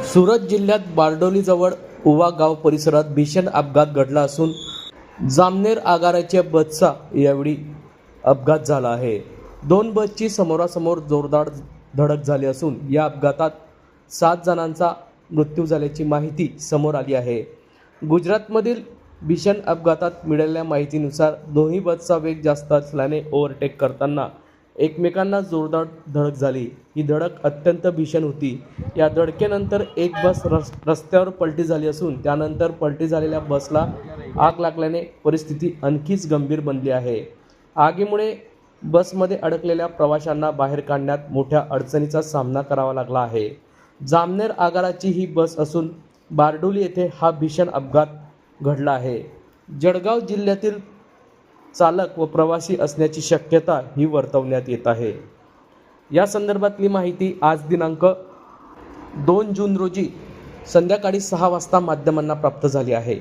सुरत जिल्ह्यात बारडोलीजवळ उवा गाव परिसरात भीषण अपघात घडला असून जामनेर आगाराच्या बसचा यावेळी अपघात झाला आहे। दोन बसची समोरासमोर जोरदार धडक झाली असून या अपघातात 7 जणांचा मृत्यू झाल्याची माहिती समोर आली आहे। गुजरातमधील भीषण अपघातात मिळालेल्या माहितीनुसार दोन्ही बसचा वेग जास्त असल्याने ओव्हरटेक करताना एकमेकांना जोरदार धडक झाली। ही धडक अत्यंत भीषण होती। या धडकेनंतर एक बस रस्त्यावर पलटी झाली असून त्यानंतर पलटी झालेल्या बसला आग लागल्याने परिस्थिती आणखीच गंभीर बनली आहे। आगीमुळे बसमध्ये अडकलेल्या प्रवाशांना बाहेर काढण्यात मोठ्या अडचणीचा सामना करावा लागला आहे। जामनेर आगाराची ही बस असून बारडोली येथे हा भीषण अपघात घडला आहे। जळगाव जिल्ह्यातील चालक व प्रवासी असण्याची शक्यता ही वर्तवण्यात येत आहे। या संदर्भातली माहिती आज दिनांक 2 जून रोजी संध्याकाळी 6 वाजता माध्यमांना प्राप्त झाली आहे।